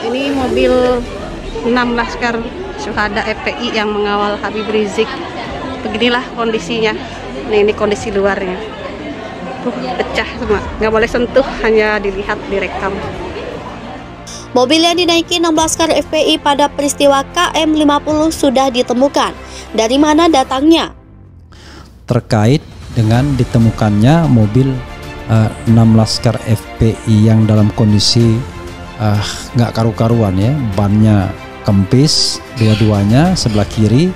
Ini mobil 6 Laskar Syuhada FPI yang mengawal Habib Rizik. Beginilah kondisinya. Ini kondisi luarnya. Pecah semua, nggak boleh sentuh, hanya dilihat, direkam. Mobil yang dinaiki 6 Laskar FPI pada peristiwa KM50 sudah ditemukan. Dari mana datangnya? Terkait dengan ditemukannya mobil 6 Laskar FPI yang dalam kondisi nggak karu-karuan ya, bannya kempis dua-duanya, sebelah kiri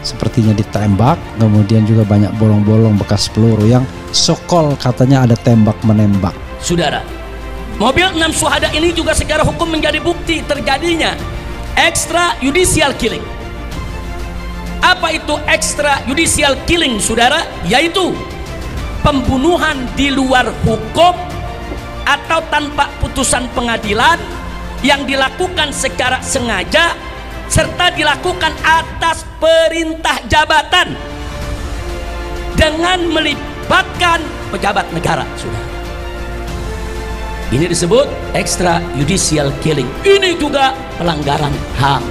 sepertinya ditembak, kemudian juga banyak bolong-bolong bekas peluru yang sokol katanya ada tembak menembak. Saudara, mobil 6 syuhada ini juga secara hukum menjadi bukti terjadinya extrajudicial killing. Apa itu extrajudicial killing, saudara? Yaitu pembunuhan di luar hukum atau tanpa putusan pengadilan yang dilakukan secara sengaja serta dilakukan atas perintah jabatan dengan melibatkan pejabat negara, saudara. Ini disebut extrajudicial killing. Ini juga pelanggaran HAM.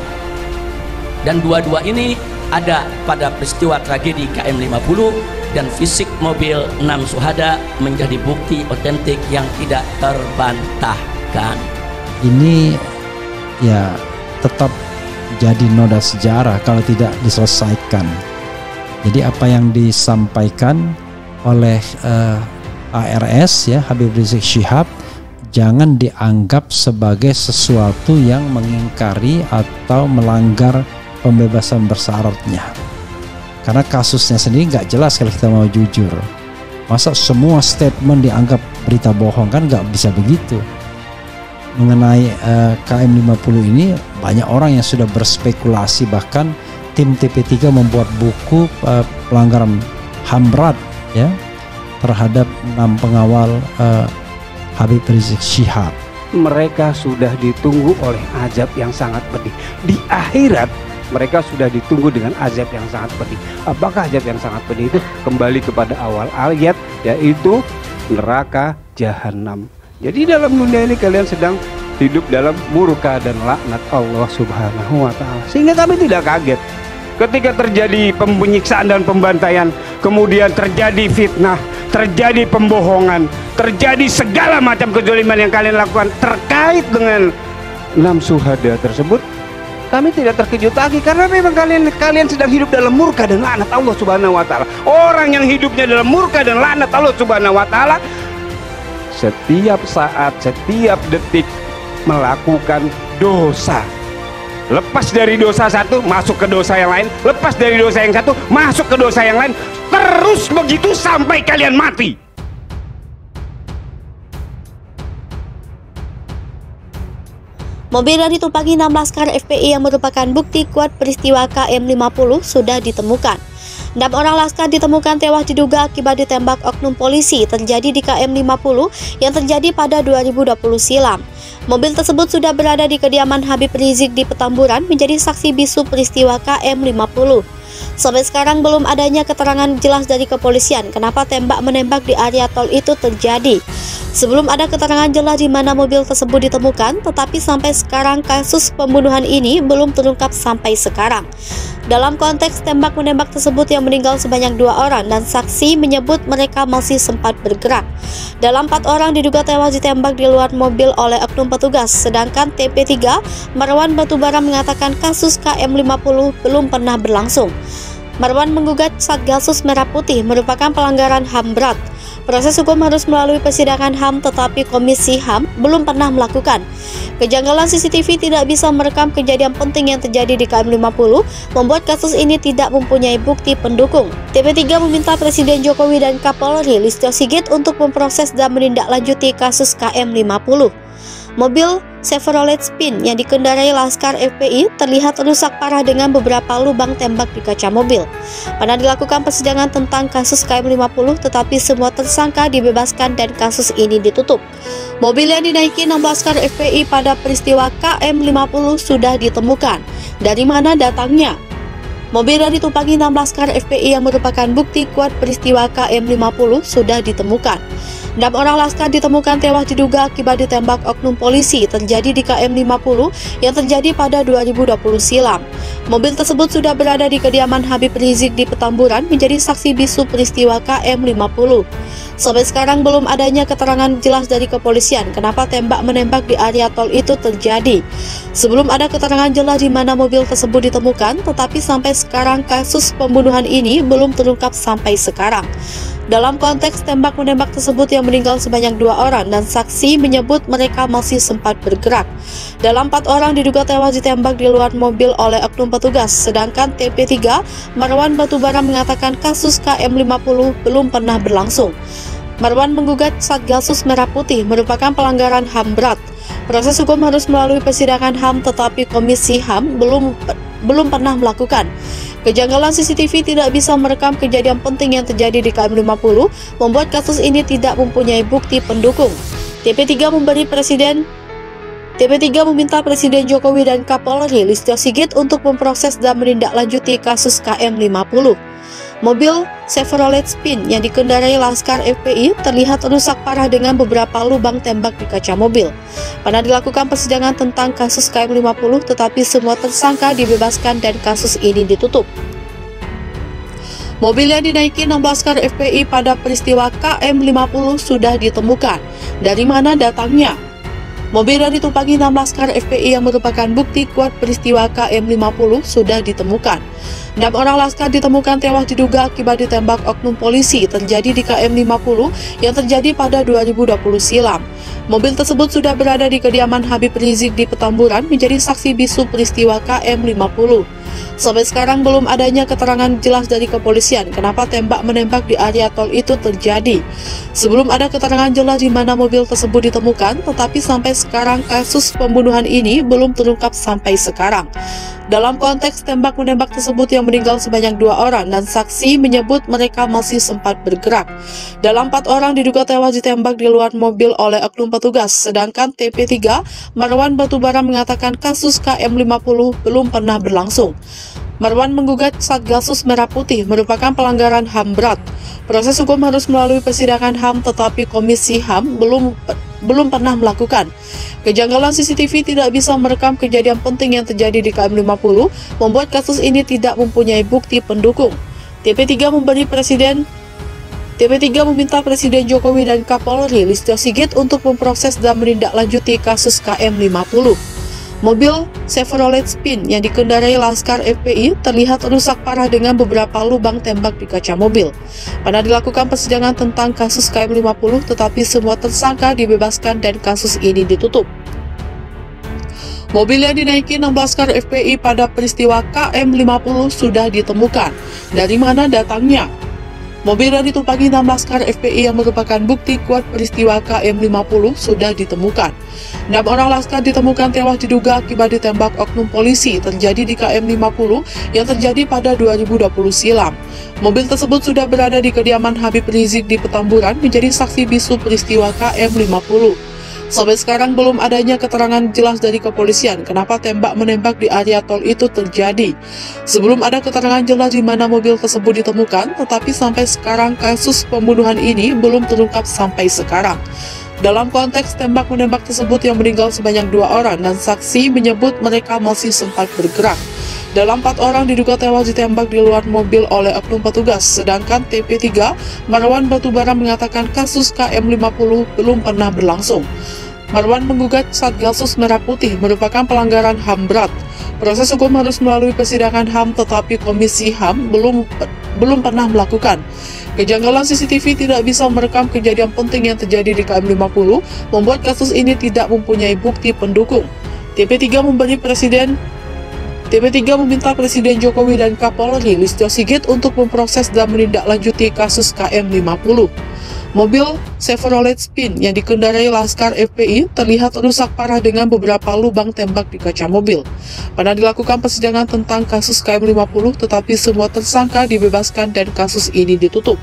Dan dua-dua ini ada pada peristiwa tragedi KM50, dan fisik mobil 6 syuhada menjadi bukti otentik yang tidak terbantahkan. Ini Ya tetap jadi noda sejarah kalau tidak diselesaikan. Jadi apa yang disampaikan oleh ARS ya, Habib Rizik Syihab, jangan dianggap sebagai sesuatu yang mengingkari atau melanggar pembebasan bersyaratnya. Karena kasusnya sendiri nggak jelas kalau kita mau jujur. Masa semua statement dianggap berita bohong, kan nggak bisa begitu. Mengenai KM50 ini banyak orang yang sudah berspekulasi, bahkan tim TP3 membuat buku pelanggaran HAM berat ya terhadap 6 pengawal Habib Rizik Syihab. Mereka sudah ditunggu oleh azab yang sangat pedih. Di akhirat mereka sudah ditunggu dengan azab yang sangat pedih. Apakah azab yang sangat pedih itu? Kembali kepada awal ayat, yaitu neraka jahanam. Jadi dalam dunia ini kalian sedang hidup dalam murka dan laknat Allah Subhanahu wa Ta'ala. Sehingga kami tidak kaget ketika terjadi penyiksaan dan pembantaian, kemudian terjadi fitnah, terjadi pembohongan, terjadi segala macam kezaliman yang kalian lakukan terkait dengan 6 syuhada tersebut. Kami tidak terkejut lagi, karena memang kalian sedang hidup dalam murka dan laknat Allah Subhanahu wa Ta'ala. Orang yang hidupnya dalam murka dan laknat Allah Subhanahu wa Ta'ala setiap saat, setiap detik melakukan dosa. Lepas dari dosa satu masuk ke dosa yang lain, lepas dari dosa yang satu masuk ke dosa yang lain, terus begitu sampai kalian mati. Mobil yang ditumpangi 6 Laskar FPI yang merupakan bukti kuat peristiwa KM50 sudah ditemukan. 6 orang laskar ditemukan tewas diduga akibat ditembak oknum polisi terjadi di KM50 yang terjadi pada 2020 silam. Mobil tersebut sudah berada di kediaman Habib Rizik di Petamburan menjadi saksi bisu peristiwa KM50. Sampai sekarang belum adanya keterangan jelas dari kepolisian kenapa tembak-menembak di area tol itu terjadi. Sebelum ada keterangan jelas di mana mobil tersebut ditemukan, tetapi sampai sekarang kasus pembunuhan ini belum terungkap sampai sekarang. Dalam konteks tembak-menembak tersebut yang meninggal sebanyak 2 orang dan saksi menyebut mereka masih sempat bergerak. Dalam 4 orang diduga tewas ditembak di luar mobil oleh oknum petugas, sedangkan TP3 Marwan Batubara mengatakan kasus KM50 belum pernah berlangsung. Marwan menggugat Satgasus Merah Putih merupakan pelanggaran HAM berat. Proses hukum harus melalui persidangan HAM, tetapi Komisi HAM belum pernah melakukan. Kejanggalan CCTV tidak bisa merekam kejadian penting yang terjadi di KM50, membuat kasus ini tidak mempunyai bukti pendukung. TP3 meminta Presiden Jokowi dan Kapolri Listio Sigit untuk memproses dan menindaklanjuti kasus KM50. Mobil Chevrolet Spin yang dikendarai Laskar FPI terlihat rusak parah dengan beberapa lubang tembak di kaca mobil. Pernah dilakukan persidangan tentang kasus KM50, tetapi semua tersangka dibebaskan dan kasus ini ditutup. Mobil yang dinaiki 6 Laskar FPI pada peristiwa KM50 sudah ditemukan. Dari mana datangnya? Mobil yang ditumpangi 6 Laskar FPI yang merupakan bukti kuat peristiwa KM50 sudah ditemukan. 6 orang laskar ditemukan tewas diduga akibat ditembak oknum polisi terjadi di KM 50 yang terjadi pada 2020 silam. Mobil tersebut sudah berada di kediaman Habib Rizik di Petamburan menjadi saksi bisu peristiwa KM 50. Sampai sekarang belum adanya keterangan jelas dari kepolisian kenapa tembak-menembak di area tol itu terjadi. Sebelum ada keterangan jelas di mana mobil tersebut ditemukan, tetapi sampai sekarang kasus pembunuhan ini belum terungkap sampai sekarang. Dalam konteks tembak-menembak tersebut yang meninggal sebanyak 2 orang dan saksi menyebut mereka masih sempat bergerak. Dalam 4 orang diduga tewas ditembak di luar mobil oleh oknum petugas, sedangkan TP3 Marwan Batubara mengatakan kasus KM 50 belum pernah berlangsung. Marwan menggugat Satgasus Merah Putih merupakan pelanggaran HAM berat. Proses hukum harus melalui persidangan HAM, tetapi Komisi HAM belum pernah melakukan. Kejanggalan CCTV tidak bisa merekam kejadian penting yang terjadi di KM 50, membuat kasus ini tidak mempunyai bukti pendukung. TP3 meminta Presiden Jokowi dan Kapolri Listio Sigit untuk memproses dan menindaklanjuti kasus KM 50. Mobil Chevrolet Spin yang dikendarai Laskar FPI terlihat rusak parah dengan beberapa lubang tembak di kaca mobil. Pernah dilakukan persidangan tentang kasus KM 50, tetapi semua tersangka dibebaskan dan kasus ini ditutup. Mobil yang dinaiki 6 Laskar FPI pada peristiwa KM 50 sudah ditemukan. Dari mana datangnya? Mobil yang ditumpangi 6 Laskar FPI yang merupakan bukti kuat peristiwa KM 50 sudah ditemukan. 6 orang laskar ditemukan tewas diduga akibat ditembak oknum polisi terjadi di KM 50 yang terjadi pada 2020 silam. Mobil tersebut sudah berada di kediaman Habib Rizik di Petamburan menjadi saksi bisu peristiwa KM 50. Sampai sekarang belum adanya keterangan jelas dari kepolisian kenapa tembak-menembak di area tol itu terjadi. Sebelum ada keterangan jelas di mana mobil tersebut ditemukan, tetapi sampai sekarang kasus pembunuhan ini belum terungkap sampai sekarang. Dalam konteks tembak-menembak tersebut yang meninggal sebanyak 2 orang dan saksi menyebut mereka masih sempat bergerak. Dalam 4 orang diduga tewas ditembak di luar mobil oleh oknum petugas, sedangkan TP3 Marwan Batubara mengatakan kasus KM 50 belum pernah berlangsung. Marwan menggugat Satgasus Merah Putih merupakan pelanggaran HAM berat. Proses hukum harus melalui persidangan HAM, tetapi Komisi HAM belum pernah melakukan. Kejanggalan CCTV tidak bisa merekam kejadian penting yang terjadi di KM 50, membuat kasus ini tidak mempunyai bukti pendukung. TP3 meminta Presiden Jokowi dan Kapolri Listio Sigit untuk memproses dan menindaklanjuti kasus KM 50. Mobil Chevrolet Spin yang dikendarai Laskar FPI terlihat rusak parah dengan beberapa lubang tembak di kaca mobil. Pernah dilakukan persidangan tentang kasus KM 50, tetapi semua tersangka dibebaskan dan kasus ini ditutup. Mobil yang dinaiki 6 Laskar FPI pada peristiwa KM 50 sudah ditemukan. Dari mana datangnya? Mobil yang ditumpangi 6 Laskar FPI yang merupakan bukti kuat peristiwa KM 50 sudah ditemukan. 6 orang laskar ditemukan tewas diduga akibat ditembak oknum polisi terjadi di KM 50 yang terjadi pada 2020 silam. Mobil tersebut sudah berada di kediaman Habib Rizik di Petamburan menjadi saksi bisu peristiwa KM 50. Sampai sekarang belum adanya keterangan jelas dari kepolisian kenapa tembak-menembak di area tol itu terjadi. Sebelum ada keterangan jelas di mana mobil tersebut ditemukan, tetapi sampai sekarang kasus pembunuhan ini belum terungkap sampai sekarang. Dalam konteks tembak-menembak tersebut yang meninggal sebanyak 2 orang dan saksi menyebut mereka masih sempat bergerak. Dalam 4 orang diduga tewas ditembak di luar mobil oleh oknum petugas, sedangkan TP3 Marwan Batubara mengatakan kasus KM 50 belum pernah berlangsung. Marwan menggugat Satgasus Merah Putih merupakan pelanggaran HAM berat. Proses hukum harus melalui persidangan HAM, tetapi Komisi HAM belum pernah melakukan. Kejanggalan CCTV tidak bisa merekam kejadian penting yang terjadi di KM 50, membuat kasus ini tidak mempunyai bukti pendukung. TP3 meminta Presiden Jokowi dan Kapolri Listio Sigit untuk memproses dan menindaklanjuti kasus KM 50. Mobil Chevrolet Spin yang dikendarai Laskar FPI terlihat rusak parah dengan beberapa lubang tembak di kaca mobil. Pernah dilakukan persidangan tentang kasus KM 50, tetapi semua tersangka dibebaskan dan kasus ini ditutup.